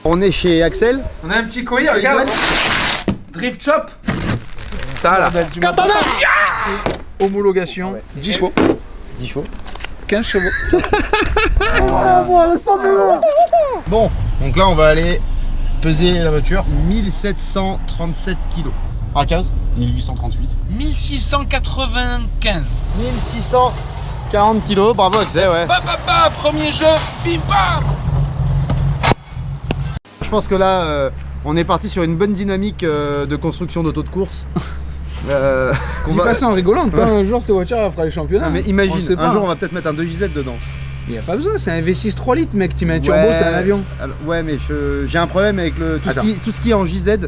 On est chez Axel. On a un petit colis, regarde. Drift Shop. Ça là. Katana. Homologation. 10 chevaux. 10 chevaux. 15 chevaux. Bon, donc là on va aller peser la voiture. 1737 kilos. Ah 15 1838. 1695. 1640 kilos, bravo Axel, ouais. Premier jeu, bim. Je pense que là, on est parti sur une bonne dynamique de construction d'auto de course. On va passer en rigolant, pas un jour cette voiture elle fera les championnats. Ah, mais On imagine, sait pas. un jour on va peut-être mettre un 2JZ dedans. Mais y a pas besoin, c'est un V6 3 litres mec, tu mets un turbo, c'est un avion. Alors, ouais, mais j'ai un problème avec tout ce qui est en JZ.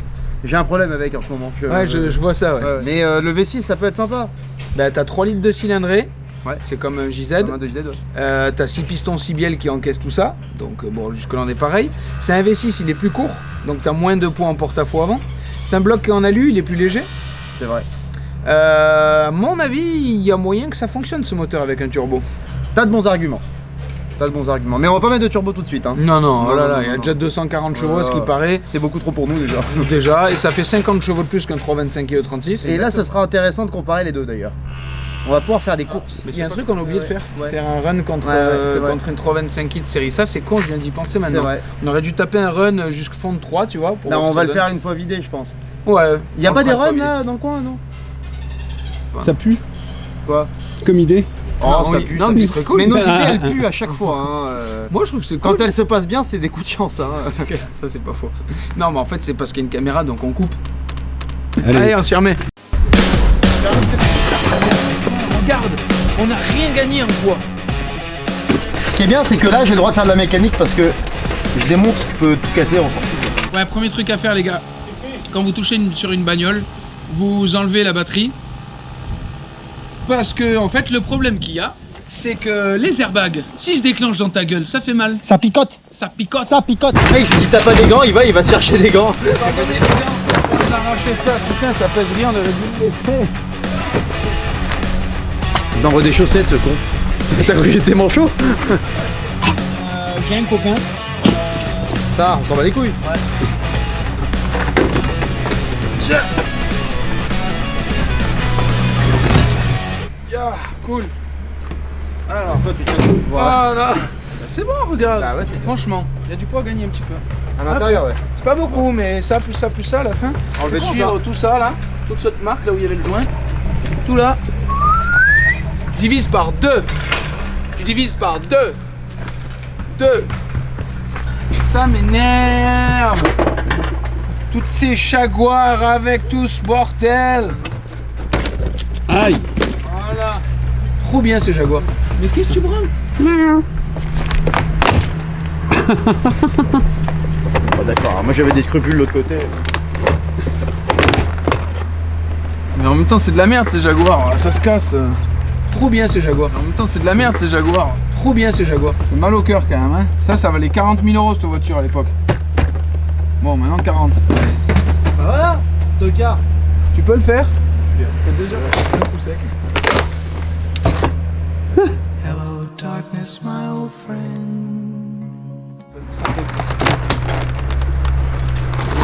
J'ai un problème avec en ce moment. Ouais, je vois ça, ouais. Mais le V6 ça peut être sympa. Bah t'as 3 litres de cylindrée. Ouais. C'est comme un JZ. Comme un 2JZ, ouais. T'as 6 pistons 6 bielles qui encaissent tout ça. Donc bon, jusque là on est pareil. C'est un V6, il est plus court. Donc t'as moins de poids en porte-à-faux avant. C'est un bloc qui est en alu, il est plus léger. C'est vrai. À mon avis, il y a moyen que ça fonctionne ce moteur avec un turbo. T'as de bons arguments. Mais on va pas mettre de turbo tout de suite. Hein. Non, Non, oh là là, non, il y a non. déjà 240 chevaux, ce qui paraît. C'est beaucoup trop pour nous déjà. Déjà, et ça fait 50 chevaux de plus qu'un 325 et 36. Et là, ce sera intéressant de comparer les deux d'ailleurs. On va pouvoir faire des courses. Il y a un truc qu'on a oublié de faire. Ouais. Faire un run contre, c'est vrai. contre une 325 kit série. Ça, c'est con, je viens d'y penser maintenant. C'est vrai. On aurait dû taper un run jusqu'au fond de 3, tu vois. Pour Là, voir on ce va que le ça faire une fois vidé, je pense. donne. Ouais. Il y a on pas le des fera runs une fois là dans le coin, non? Ça pue Quoi? comme idée. Oh, Non, ça oui. pue. Non, ça mais pue. ce serait cool. Mais nos idées, elles puent à chaque fois. Hein. Moi, je trouve que c'est cool. Quand elles se passent bien, c'est des coups de chance. Hein. Ça, c'est pas faux. Non, mais en fait, c'est parce qu'il y a une caméra, donc on coupe. Allez. Allez, on s'y remet. Regarde, on n'a rien gagné en poids. Ce qui est bien, c'est que là, j'ai le droit de faire de la mécanique parce que je démontre que je peux tout casser, on s'en fout. Ouais, premier truc à faire, les gars. Quand vous touchez sur une bagnole, vous enlevez la batterie. Parce que, en fait, le problème qu'il y a, c'est que les airbags, s'ils se déclenchent dans ta gueule, ça fait mal. Ça picote. Ça picote. Ça picote. Hey, si t'as pas des gants, il va chercher des gants. Pardonnez les gars, on a arraché ça. Putain, ça pèse rien, on aurait dû le laisser. Il envoie des chaussettes, ce con. T'as cru que j'étais manchot? J'ai un copain. Ça, on s'en bat les couilles. Yeah, cool. Alors, Toi, tu tiens. Voilà. voilà. C'est bon, regarde. Bah ouais, c'est bien. Franchement, il y a du poids à gagner un petit peu. À l'intérieur, ouais. C'est pas beaucoup, mais ça plus ça à la fin. Enlever tout Suivre ça. tout ça là, toute cette marque là où il y avait le joint. Tout là. Divise par 2. Tu divises par 2. 2. Ça m'énerve. Toutes ces jaguars avec tout ce bordel. Aïe. Voilà. Trop bien ces jaguars. Mais qu'est-ce que tu branles? Oh, d'accord, moi j'avais des scrupules de l'autre côté. Mais en même temps c'est de la merde ces jaguars, ça se casse. Trop bien ces jaguars. En même temps c'est de la merde ces jaguars. Trop bien ces jaguars. C'est mal au cœur quand même. Hein. Ça valait 40 000 € cette voiture à l'époque. Bon maintenant 40. Bah voilà, tocard. Tu peux le faire? C'est déjà un coup sec. Hello, darkness, my old friend.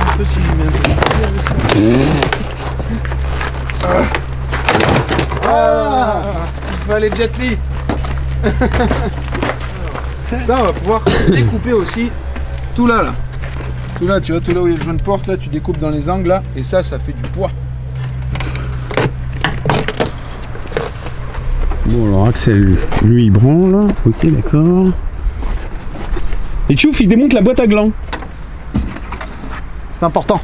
Un peu si j'y mets un peu. Ah, il fallait Jet Li. Ça on va pouvoir découper aussi tout là. Tout là, tu vois, tout là où il y a le joint de porte, là tu découpes dans les angles là, et ça fait du poids. Bon alors Axel, lui il branle. Ok d'accord. Et Tchouf il démonte la boîte à gland. C'est important.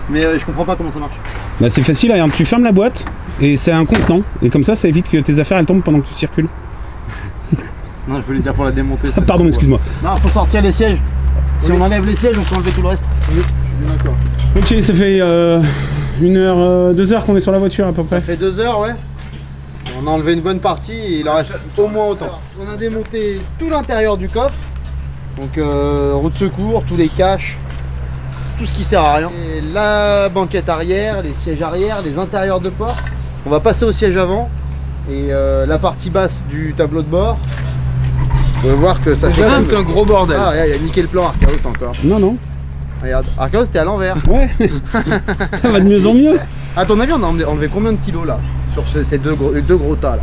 Mais je comprends pas comment ça marche. Bah c'est facile, regarde, tu fermes la boîte et c'est un contenant. Et comme ça évite que tes affaires elles tombent pendant que tu circules. Non, je voulais dire pour la démonter. Ah, pardon, excuse-moi. Non, faut sortir les sièges. Si on enlève les sièges, on peut enlever tout le reste. Oui, je suis d'accord. Ok, ça fait 1 heure, 2 heures qu'on est sur la voiture à peu près. Ça fait 2 heures, ouais. On a enlevé une bonne partie et il en reste au moins autant. On a démonté tout l'intérieur du coffre. Donc roue de secours, tous les caches, tout ce qui sert à rien. Et la banquette arrière, les sièges arrière, les intérieurs de porte. On va passer au siège avant et la partie basse du tableau de bord. On va voir que ça fait Déjà, comme... tout un gros bordel. Ah, regarde, il a niqué le plan Archaos encore. Non, non. Regarde, Archaos t'es à l'envers. Ouais. Ça va de mieux en mieux. À ton avis, on a enlevé combien de kilos là? Sur ces deux gros tas là?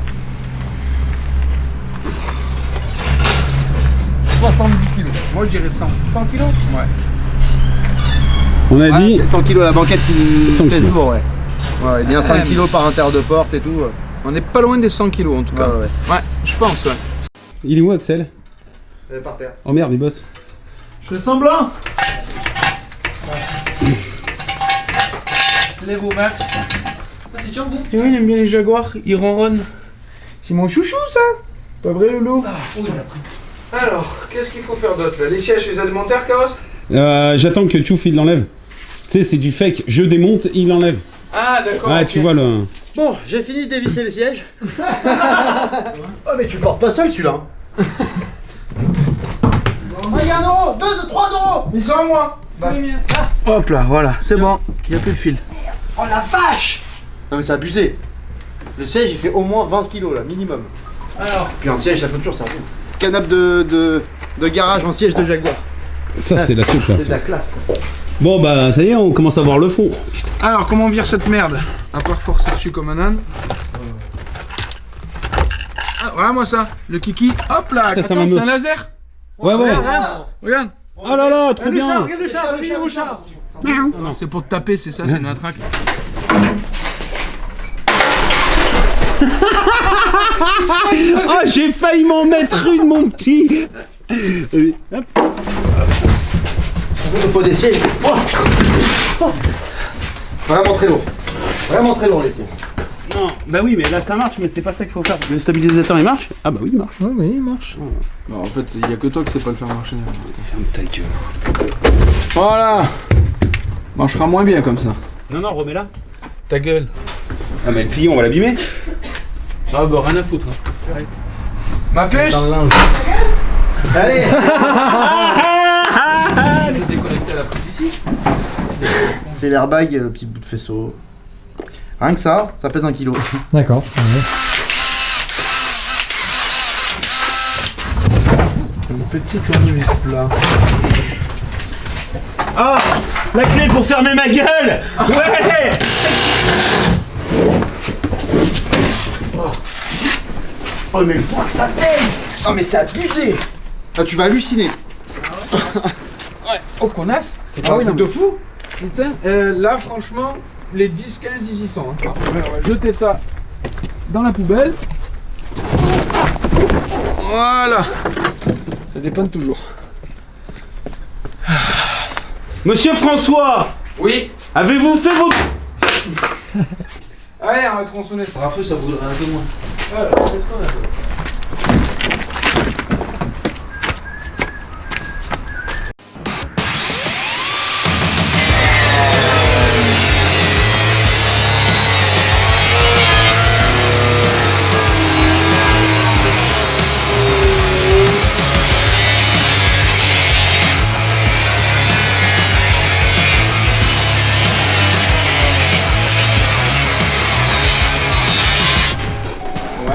70 kilos. Moi, je dirais 100. 100 kilos? Ouais. On a dit. 100 kilos la banquette qui 100 pèse kilos. lourd, ouais. Ouais, bien 5 kilos par intérieur de porte et tout. On n'est pas loin des 100 kilos en tout cas. Ouais. Ouais, je pense, ouais. Il est où, Axel? Par terre. Oh merde, il bosse. Je fais semblant. Lève au max. C'est Django. Tu vois, il aime bien les jaguars, il ronronne. C'est mon chouchou ça. Pas vrai, Loulou? Alors, qu'est-ce qu'il faut faire d'autre là? Les sièges, les alimentaires, Chaos? J'attends que Tchouf il l'enlève. Tu sais, c'est du fake. Je démonte, il l'enlève. Ah, d'accord. Ah, ok. tu vois le. Bon, j'ai fini de dévisser les sièges. Oh, mais tu le portes pas seul celui-là. Ah, il y a 1 euro, 2, 3 euros. Ils sont à moi. Bah. C'est les miens. Hop là, voilà, c'est bon. Il n'y a plus de fil. Oh la vache. Non mais c'est abusé. Le siège il fait au moins 20 kilos là, minimum. Alors, Puis un siège ça peut toujours servir. Canapé de garage en siège de Jaguar. Ça, c'est la soupe là. C'est de la classe. Bon, bah, ça y est, on commence à voir le fond. comment on vire cette merde? À part forcer dessus comme un âne. Ah, voilà moi ça, le kiki. Hop là, Ça attends, m'a c'est me- un laser. Ouais, ouais. Regarde. Oh là là, trop bien. Regarde le chat, vas-y au chat. Non, c'est pour te taper, c'est ça, c'est une attraque. Ah, j'ai failli m'en mettre une, mon petit. Hop. Le pot des sièges. Oh. Vraiment très lourd. Vraiment très lourd les sièges. Non, bah oui, mais là ça marche, mais c'est pas ça qu'il faut faire. Le stabilisateur il marche? Ah bah oui, il marche. Ouais mais il marche. Bah, en fait, il n'y a que toi qui sais pas le faire marcher. Ferme ta gueule. Voilà. Marchera moins bien comme ça. Non, non, remets-la. Ta gueule. Ah, mais le plié, on va l'abîmer. Ah bah rien à foutre. Hein. Ma puce. Dans le linge. Allez. Je vais déconnecter la prise ici. C'est l'airbag, petit bout de faisceau. Rien que ça pèse 1 kilo. D'accord. Une petite tournevis plat. Ah, la clé pour fermer ma gueule. Ouais. Oh mais le poids que ça pèse. Oh mais c'est abusé. Ah tu vas halluciner. Ouais, oh connasse. C'est pas un truc de fou. Putain, là franchement, les 10-15 ils y sont. Hein. On va jeter ça dans la poubelle. Voilà. Ça dépanne toujours. Monsieur François, Oui. avez-vous fait vos... Allez, on va tronçonner ça. Rafeux, ça brûlerait un peu moins. Alors, qu'est-ce qu'on a fait?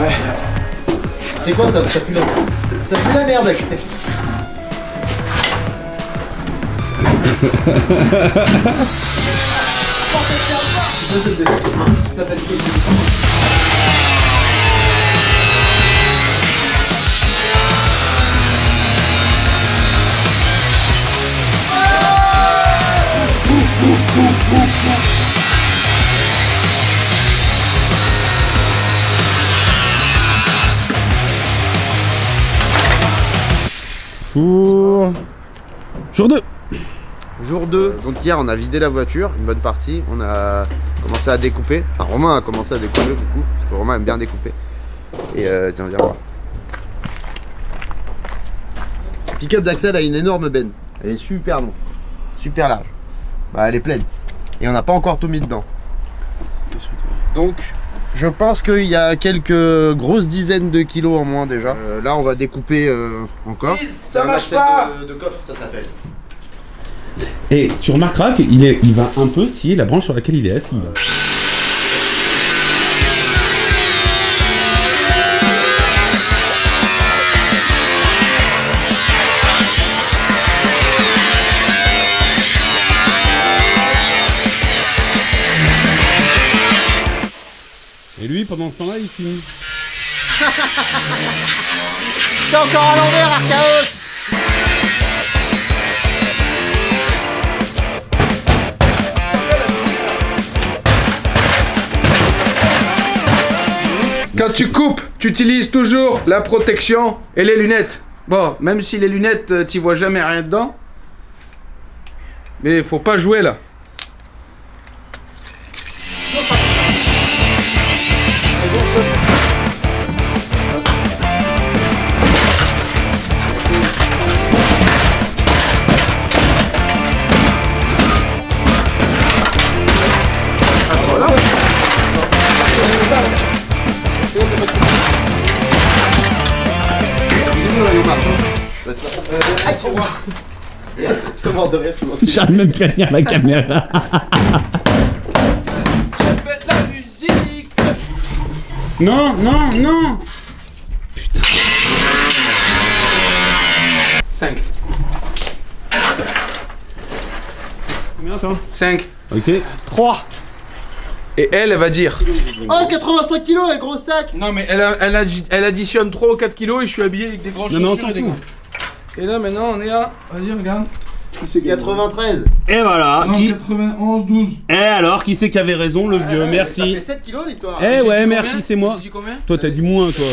Ouais. C'est quoi ça? Ça pue la merde. Ça pue la merde Axel. Putain, t'as dit quelque chose. Pour... Jour 2. Jour 2, donc hier on a vidé la voiture, une bonne partie, on a commencé à découper, enfin Romain a commencé à découper beaucoup, parce que Romain aime bien découper. Et tiens, viens voir. Pick-up d'Axel a une énorme benne, elle est super longue, super large, bah elle est pleine, et on n'a pas encore tout mis dedans. Donc je pense qu'il y a quelques grosses dizaines de kilos en moins déjà. Là on va découper encore. Please, ça Un marche axle pas. de coffre ça s'appelle. Et tu remarqueras qu'il va un peu scier la branche sur laquelle il est assis. Là. lui, pendant ce temps-là, il filme. T'es encore à l'envers, Archaos. Quand tu coupes, tu utilises toujours la protection et les lunettes. Bon, même si les lunettes, t'y vois jamais rien dedans. Mais faut pas jouer là. C'est mort de rire, c'est mort. J'arrive même plus à tenir la caméra. Je fais de la musique. Non, non, non. 5. Combien toi? 5. Ok. 3. Et elle va dire. Oh, 85 kilos, le gros sac. Non mais elle additionne 3 ou 4 kilos et je suis habillé avec des grands chaussures Non, et des non, gants. Et là maintenant on est à... Vas-y regarde. 93. Et voilà. Non, 91, 12. Eh alors, qui c'est qui avait raison, le vieux? Ça Merci. fait 7 kilos l'histoire. Eh J'ai ouais, dit merci, combien? c'est moi. J'ai dit combien? Toi, t'as dit moins, toi.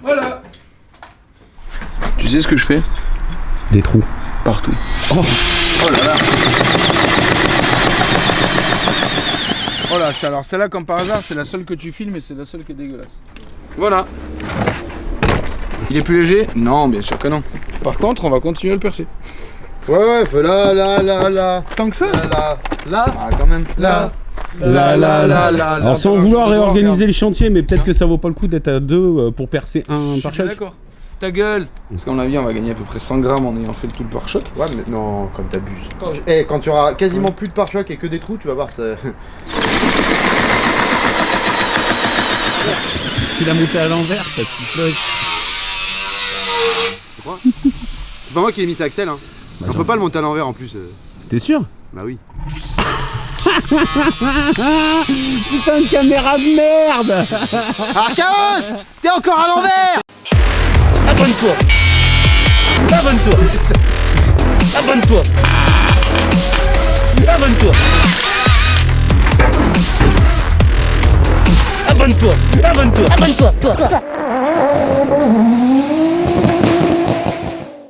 Voilà. Tu sais ce que je fais? Des trous. Partout. Oh. Oh là là. Oh là, alors celle-là comme par hasard, c'est la seule que tu filmes et c'est la seule qui est dégueulasse. Voilà. Il est plus léger? Non, bien sûr que non. Par contre, on va continuer à le percer. Ouais, fais là. Tant que ça? Là. Ah, quand même. Là. Alors, sans vouloir réorganiser le chantier, mais peut-être que ça vaut pas le coup d'être à deux pour percer un pare-choc. D'accord. Ta gueule. Parce qu'à mon avis, on va gagner à peu près 100 grammes en ayant fait tout le pare-choc. Ouais, mais non, comme t'abuses. Quand tu auras quasiment plus de pare-choc et que des trous, tu vas voir ça. Tu l'as monté à l'envers, ça se C'est pas moi qui ai mis ça, Axel. Hein. Bah, On peut pas le monter à l'envers en plus. T'es sûr? Bah oui. Putain de caméra de merde. Archaos, t'es encore à l'envers. Abonne-toi. Abonne-toi. Abonne-toi. Abonne-toi. Abonne-toi. Abonne-toi. Abonne-toi.